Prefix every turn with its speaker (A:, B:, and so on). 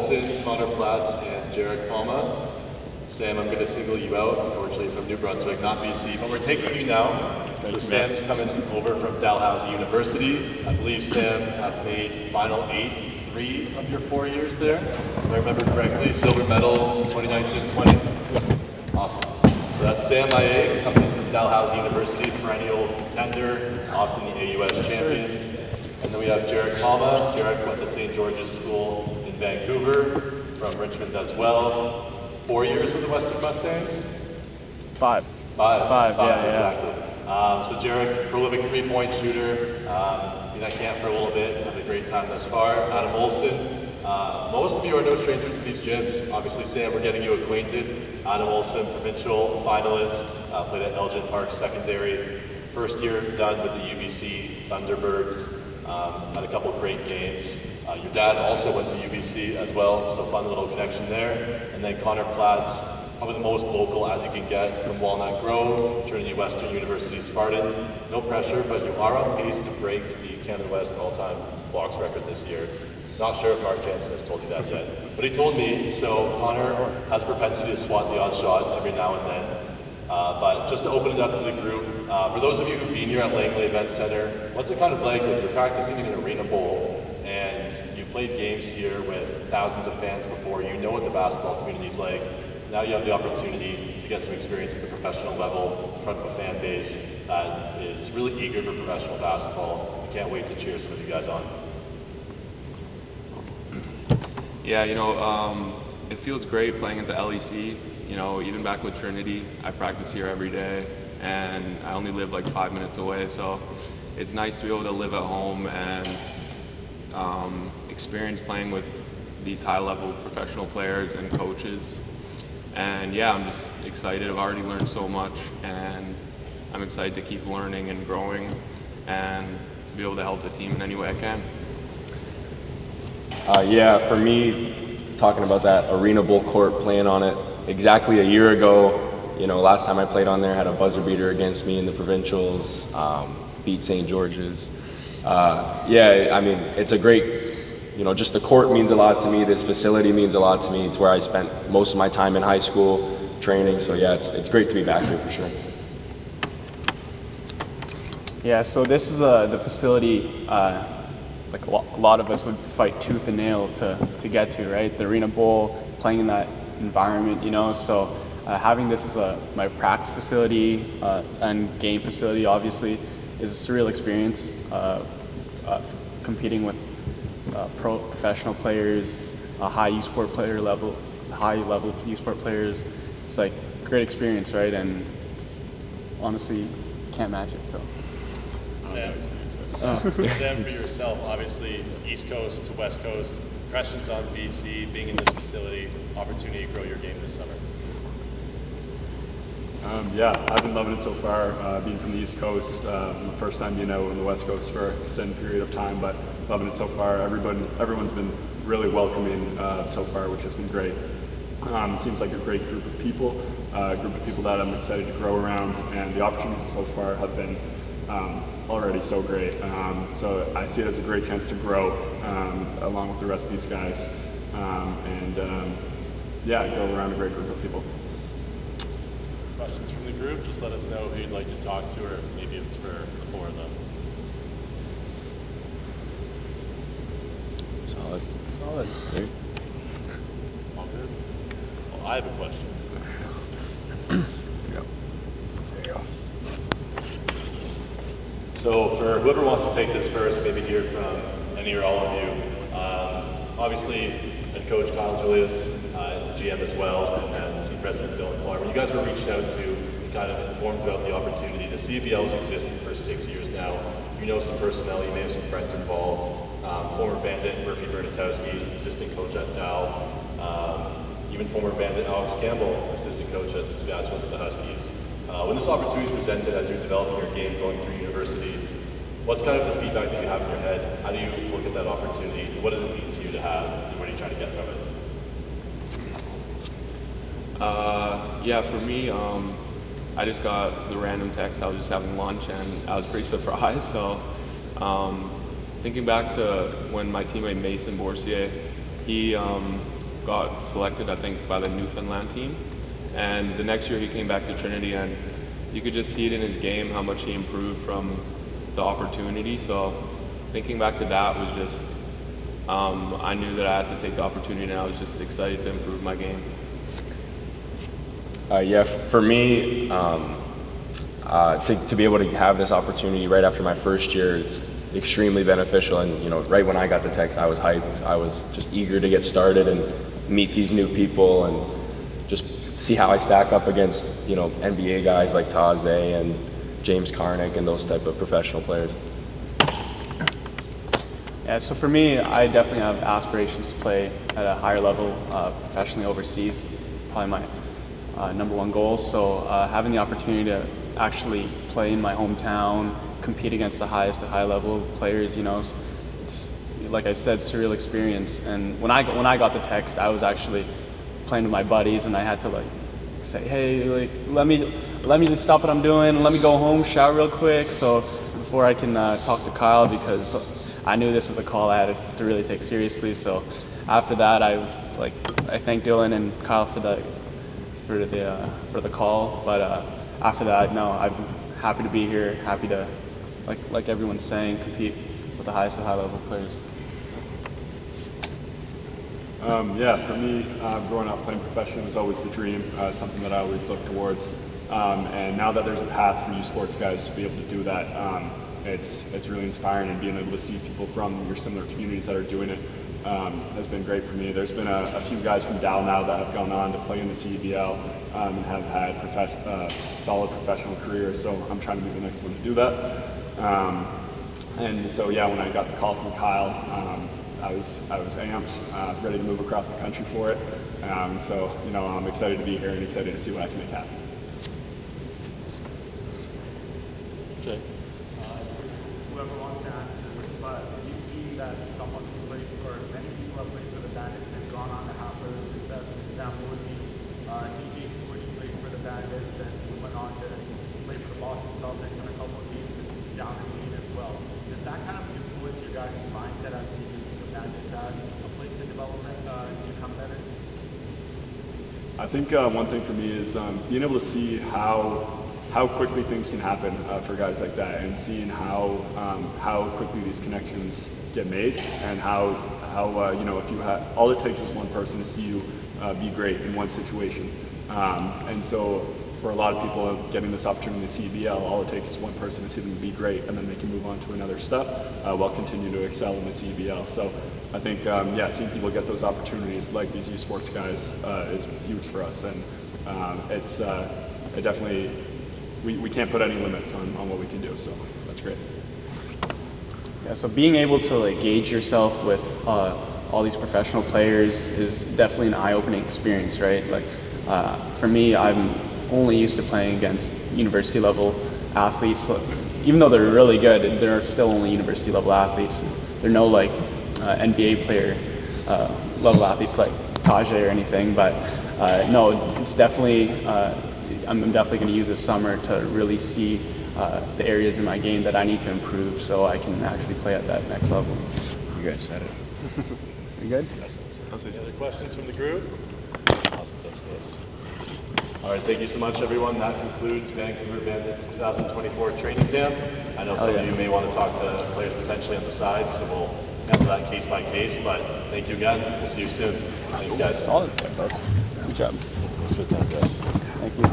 A: Olsen, Connor Platz, and Jerric Palma. Sam, I'm going to single you out, unfortunately from New Brunswick, not BC, but we're taking you now. So Sam's coming over from Dalhousie University. I believe Sam made Final 8 in 3 of your 4 years there. If I remember correctly, silver medal 2019-20. Awesome. So that's Sam Maillet coming in from Dalhousie University, perennial contender, often the AUS champions. And then we have Jerric Palma. Jerric went to St. George's School in Vancouver, from Richmond as well. 4 years with the Western Mustangs?
B: Five, yeah.
A: Exactly. So Jerric, prolific three-point shooter, been at camp for a little bit, had a great time thus far. Adam Olsen, most of you are no stranger to these gyms. Obviously, Sam, we're getting you acquainted. Adam Olsen, provincial finalist, played at Elgin Park Secondary. First year done with the UBC Thunderbirds. Had a couple great games. Your dad also went to UBC as well, so fun little connection there. And then Connor Platz, probably the most local as you can get from Walnut Grove, Trinity Western University Spartan. No pressure, but you are on pace to break the Canada West all-time blocks record this year. Not sure if Mark Jansen has told you that yet, but he told me. So Connor has a propensity to swat the odd shot every now and then. But just to open it up to the group, for those of you who've been here at Langley Events Centre, what's it kind of like when you're practicing in an arena bowl and you played games here with thousands of fans before, you know what the basketball community's like. Now you have the opportunity to get some experience at the professional level in front of a fan base that is really eager for professional basketball. I can't wait to cheer some of you guys on.
C: Yeah, it feels great playing at the LEC. Even back with Trinity, I practice here every day, and I only live like 5 minutes away, so it's nice to be able to live at home and experience playing with these high-level professional players and coaches. And yeah, I'm just excited. I've already learned so much, and I'm excited to keep learning and growing and to be able to help the team in any way I can.
D: Yeah, for me, talking about that arena bowl court, playing on it exactly a year ago, last time I played on there, had a buzzer beater against me in the provincials, beat St. George's. It's a great, just the court means a lot to me. This facility means a lot to me. It's where I spent most of my time in high school training. So yeah, it's great to be back here for sure.
B: Yeah, so this is the facility like a lot of us would fight tooth and nail to get to, right? The Arena Bowl, playing in that environment, so having this as my practice facility and game facility obviously is a surreal experience. Competing with professional players, high level U Sport players, it's like a great experience, right? And honestly, can't match it. So.
A: Sam, for yourself, obviously East Coast to West Coast, impressions on BC, being in this facility, opportunity to grow your game this summer.
E: I've been loving it so far, being from the East Coast. The first time being out on the West Coast for an extended period of time, but loving it so far. Everyone's been really welcoming so far, which has been great. It seems like a great group of people that I'm excited to grow around, and the opportunities so far have been already so great. So I see it as a great chance to grow along with the rest of these guys, go around a great group of people.
A: Questions from the group? Just let us know who you'd like to talk to, or maybe it's for the four of them.
D: Solid. Great.
A: All good? Well, I have a question.
D: There you go.
A: So for whoever wants to take this first, maybe hear from any or all of you. Obviously, head coach Kyle Julius, GM as well, and team president Dylan Clark. When you guys were reached out to and kind of informed about the opportunity, the CEBL's existed for 6 years now. You know some personnel, you may have some friends involved. Former Bandit Murphy Bernatowski, assistant coach at Dow. Even former Bandit Alex Campbell, assistant coach at Saskatchewan with the Huskies. When this opportunity is presented as you're developing your game going through university, what's kind of the feedback that you have in your head? How do you look at that opportunity? What does it mean to you to have, and what are you trying to get from it?
C: For me, I just got the random text. I was just having lunch, and I was pretty surprised. So, thinking back to when my teammate Mason Boursier He got selected, I think, by the Newfoundland team. And the next year he came back to Trinity, and you could just see it in his game how much he improved from the opportunity. So thinking back to that was just, I knew that I had to take the opportunity, and I was just excited to improve my game.
D: Yeah, for me, to be able to have this opportunity right after my first year, it's extremely beneficial. And right when I got the text, I was hyped. I was just eager to get started and meet these new people and just see how I stack up against NBA guys like Taze and James Karnick and those type of professional players.
B: Yeah, so for me, I definitely have aspirations to play at a higher level professionally overseas. Probably my number one goal. So having the opportunity to actually play in my hometown, compete against the highest of high level players, it's like I said, surreal experience. And when I got the text, I was actually playing with my buddies, and I had to say, hey, let me just stop what I'm doing, let me go home, shower real quick, so before I can talk to Kyle, because I knew this was a call I had to really take seriously. So after that, I thank Dylan and Kyle for the call. But after that, no, I'm happy to be here, happy to, like everyone's saying, compete with the highest of high level players.
E: Yeah, for me, growing up playing professionally was always the dream, something that I always looked towards. And now that there's a path for you sports guys to be able to do that, it's really inspiring, and being able to see people from your similar communities that are doing it has been great for me. There's been a few guys from Dow now that have gone on to play in the CEBL and have had solid professional careers, so I'm trying to be the next one to do that. And so yeah, when I got the call from Kyle, I was amped, ready to move across the country for it. So I'm excited to be here and excited to see what I can make happen.
A: Jay.
F: Whoever wants to answer this, but you see that someone who's played, or many people have played for the Bandits and gone on to have further success. An example would be DJ Stewart. He played for the Bandits and he went on to play for the Boston Celtics and a couple of games down in Maine as well. Does that kind of influence your guys' mindset as to using the Bandits as a place to develop and become better?
E: I think one thing for me is being able to see how quickly things can happen for guys like that, and seeing how quickly these connections get made, and how if you have, all it takes is one person to see you be great in one situation, and so for a lot of people getting this opportunity in the CEBL, all it takes is one person to see them be great, and then they can move on to another step while continuing to excel in the CEBL. So I think seeing people get those opportunities like these youth sports guys is huge for us, and it definitely. We can't put any limits on what we can do, so that's great.
B: Yeah, so being able to gauge yourself with all these professional players is definitely an eye-opening experience, right? For me, I'm only used to playing against university level athletes. Even though they're really good, they're still only university level athletes. They're no NBA player level athletes like Tajay or anything, but no, it's definitely. I'm definitely going to use this summer to really see the areas in my game that I need to improve, so I can actually play at that next level.
D: You guys said it.
B: You good?
A: Any other questions from the group? Awesome, thanks guys. All right, thank you so much everyone. That concludes Vancouver Bandits 2024 training camp. I know some of you may want to talk to players potentially on the side, so we'll handle that case by case, but thank you again. We'll see you soon. Thanks guys.
B: Solid. Good job.
A: Let's put that, guys.
B: Thank you.